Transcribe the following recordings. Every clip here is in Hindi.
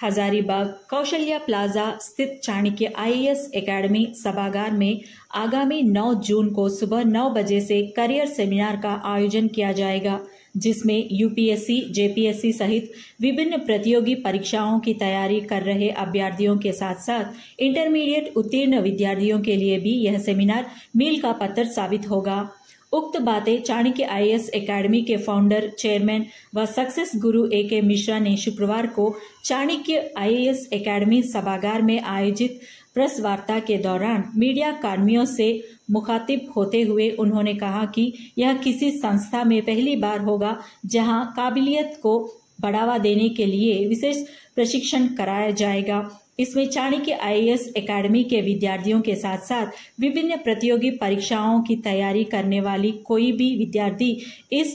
हजारीबाग कौशल्या प्लाजा स्थित चाणक्य आईएएस एकेडमी सभागार में आगामी 9 जून को सुबह 9 बजे से करियर सेमिनार का आयोजन किया जाएगा, जिसमें यूपीएससी, जेपीएससी सहित विभिन्न प्रतियोगी परीक्षाओं की तैयारी कर रहे अभ्यर्थियों के साथ साथ इंटरमीडिएट उत्तीर्ण विद्यार्थियों के लिए भी यह सेमिनार मील का पत्थर साबित होगा। उक्त बातें चाणक्य आईएएस एकेडमी के फाउंडर, चेयरमैन व सक्सेस गुरु ए.के. मिश्रा ने शुक्रवार को चाणक्य आईएएस एकेडमी सभागार में आयोजित प्रेस वार्ता के दौरान मीडिया कर्मियों से मुखातिब होते हुए उन्होंने कहा कि यह किसी संस्था में पहली बार होगा जहां काबिलियत को बढ़ावा देने के लिए विशेष प्रशिक्षण कराया जाएगा। इसमें चाणक्य आईएएस एकेडमी के विद्यार्थियों के साथ साथ विभिन्न प्रतियोगी परीक्षाओं की तैयारी करने वाली कोई भी विद्यार्थी इस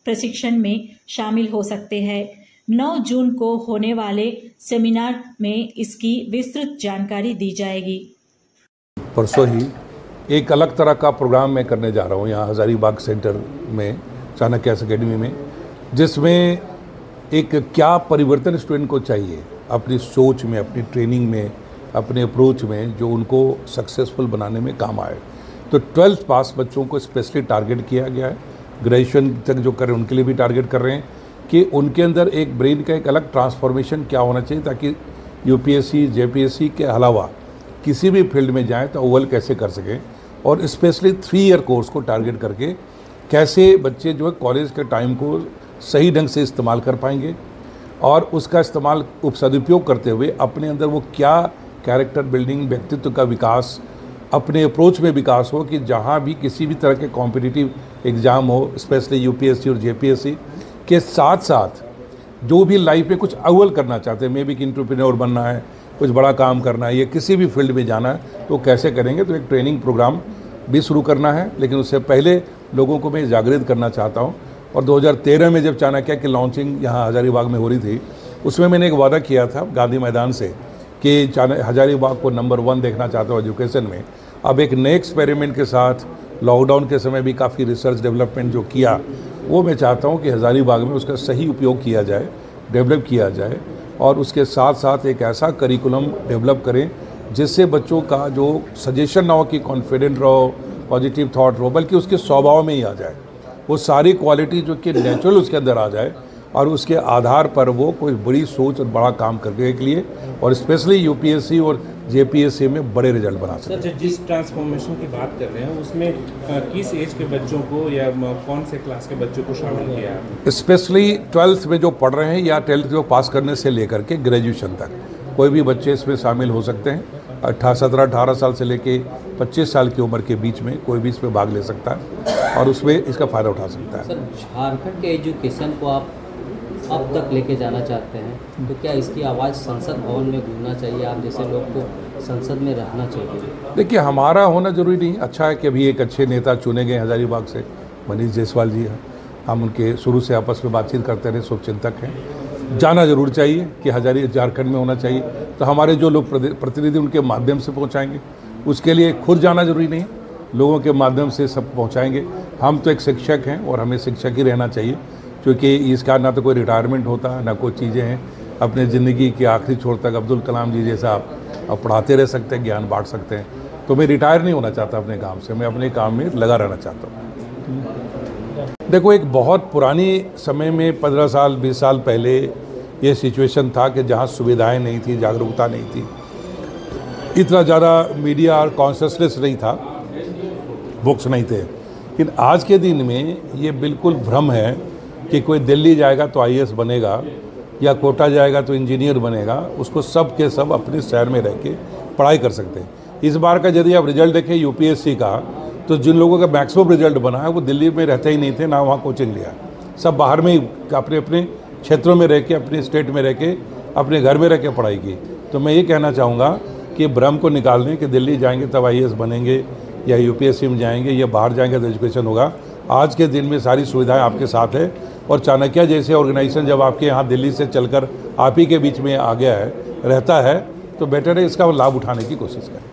प्रशिक्षण में शामिल हो सकते हैं। 9 जून को होने वाले सेमिनार में इसकी विस्तृत जानकारी दी जाएगी। परसों ही एक अलग तरह का प्रोग्राम मैं करने जा रहा हूँ यहाँ हजारीबाग सेंटर में चाणक्य एकेडमी में, जिसमें एक क्या परिवर्तन स्टूडेंट को चाहिए अपनी सोच में, अपनी ट्रेनिंग में, अपने अप्रोच में, जो उनको सक्सेसफुल बनाने में काम आए। तो 12th पास बच्चों को स्पेशली टारगेट किया गया है। ग्रेजुएशन तक जो करें उनके लिए भी टारगेट कर रहे हैं कि उनके अंदर एक ब्रेन का एक अलग ट्रांसफॉर्मेशन क्या होना चाहिए, ताकि यूपीएससी, जेपीएससी के अलावा किसी भी फील्ड में जाएँ तो अव्वल कैसे कर सकें। और स्पेशली 3 ईयर कोर्स को टारगेट करके कैसे बच्चे जो है कॉलेज के टाइम को सही ढंग से इस्तेमाल कर पाएंगे और उसका इस्तेमाल सदुपयोग करते हुए अपने अंदर वो क्या कैरेक्टर बिल्डिंग, व्यक्तित्व का विकास, अपने अप्रोच में विकास हो कि जहाँ भी किसी भी तरह के कॉम्पिटिटिव एग्ज़ाम हो, स्पेशली यूपीएससी और जेपीएससी के साथ साथ जो भी लाइफ में कुछ अव्वल करना चाहते हैं, मे बी कि एंटरप्रेन्योर बनना है, कुछ बड़ा काम करना है या किसी भी फील्ड में जाना है, तो कैसे करेंगे। तो एक ट्रेनिंग प्रोग्राम भी शुरू करना है, लेकिन उससे पहले लोगों को मैं जागृत करना चाहता हूँ। और 2013 में जब चाणक्य की लॉन्चिंग यहाँ हजारीबाग में हो रही थी, उसमें मैंने एक वादा किया था गांधी मैदान से कि हजारीबाग को नंबर 1 देखना चाहता हूँ एजुकेशन में। अब एक नए एक्सपेरिमेंट के साथ लॉकडाउन के समय भी काफ़ी रिसर्च डेवलपमेंट जो किया, वो मैं चाहता हूँ कि हजारीबाग में उसका सही उपयोग किया जाए, डेवलप किया जाए और उसके साथ साथ एक ऐसा करिकुलम डेवलप करें जिससे बच्चों का जो सजेशन ना हो कि कॉन्फिडेंट रहो, पॉजिटिव थॉट रहो, बल्कि उसके स्वभाव में ही आ जाए वो सारी क्वालिटी जो कि नेचुरल उसके अंदर आ जाए और उसके आधार पर वो कोई बड़ी सोच और बड़ा काम करने के लिए और स्पेशली यूपीएससी और जेपीएससी में बड़े रिजल्ट बना सकें। सर, जिस ट्रांसफॉर्मेशन की बात कर रहे हैं उसमें किस एज के बच्चों को या कौन से क्लास के बच्चों को शामिल किया है? स्पेशली 12th में जो पढ़ रहे हैं या 12th जो पास करने से लेकर के ग्रेजुएशन तक कोई भी बच्चे इसमें शामिल हो सकते हैं। 17-18 साल से लेके 25 साल की उम्र के बीच में कोई भी इसमें भाग ले सकता है और उसमें इसका फ़ायदा उठा सकता है। सर, झारखंड के एजुकेशन को आप अब तक लेके जाना चाहते हैं, तो क्या इसकी आवाज़ संसद भवन में गूंजना चाहिए? आप जैसे लोग को संसद में रहना चाहिए। देखिए, हमारा होना जरूरी नहीं। अच्छा है कि अभी एक अच्छे नेता चुने गए हजारीबाग से, मनीष जायसवाल जी हैं। हम उनके शुरू से आपस में बातचीत करते रहे, शुभचिंतक हैं। जाना जरूर चाहिए कि झारखंड में होना चाहिए, तो हमारे जो लोग प्रतिनिधि उनके माध्यम से पहुंचाएंगे। उसके लिए खुद जाना जरूरी नहीं, लोगों के माध्यम से सब पहुंचाएंगे। हम तो एक शिक्षक हैं और हमें शिक्षक ही रहना चाहिए, क्योंकि इसका ना तो कोई रिटायरमेंट होता ना कोई चीज़ें हैं। अपने ज़िंदगी के आखिरी छोर तक अब्दुल कलाम जी जैसा आप पढ़ाते रह सकते हैं, ज्ञान बांट सकते हैं। तो मैं रिटायर नहीं होना चाहता अपने काम से, मैं अपने काम में लगा रहना चाहता हूँ। देखो, एक बहुत पुरानी समय में 15 साल 20 साल पहले ये सिचुएशन था कि जहाँ सुविधाएं नहीं थी, जागरूकता नहीं थी, इतना ज़्यादा मीडिया और कॉन्शियसनेस नहीं था, बुक्स नहीं थे। लेकिन आज के दिन में ये बिल्कुल भ्रम है कि कोई दिल्ली जाएगा तो आईएएस बनेगा या कोटा जाएगा तो इंजीनियर बनेगा। उसको सब के सब अपने शहर में रह के पढ़ाई कर सकते हैं। इस बार का यदि आप रिजल्ट देखें यूपीएससी का, तो जिन लोगों का मैक्सिमम रिजल्ट बना है वो दिल्ली में रहते ही नहीं थे, ना वहाँ कोचिंग लिया, सब बाहर में ही अपने अपने क्षेत्रों में रह के, अपने स्टेट में रह के, अपने घर में रह के पढ़ाई की। तो मैं ये कहना चाहूँगा कि भ्रम को निकाल दें कि दिल्ली जाएंगे तब आईएएस बनेंगे या यूपीएससी में जाएंगे या बाहर जाएंगे तो एजुकेशन होगा। आज के दिन में सारी सुविधाएं आपके साथ है और चाणक्य जैसे ऑर्गेनाइजेशन जब आपके यहाँ दिल्ली से चलकर आप ही के बीच में आ गया है, रहता है, तो बेटर है इसका लाभ उठाने की कोशिश करें।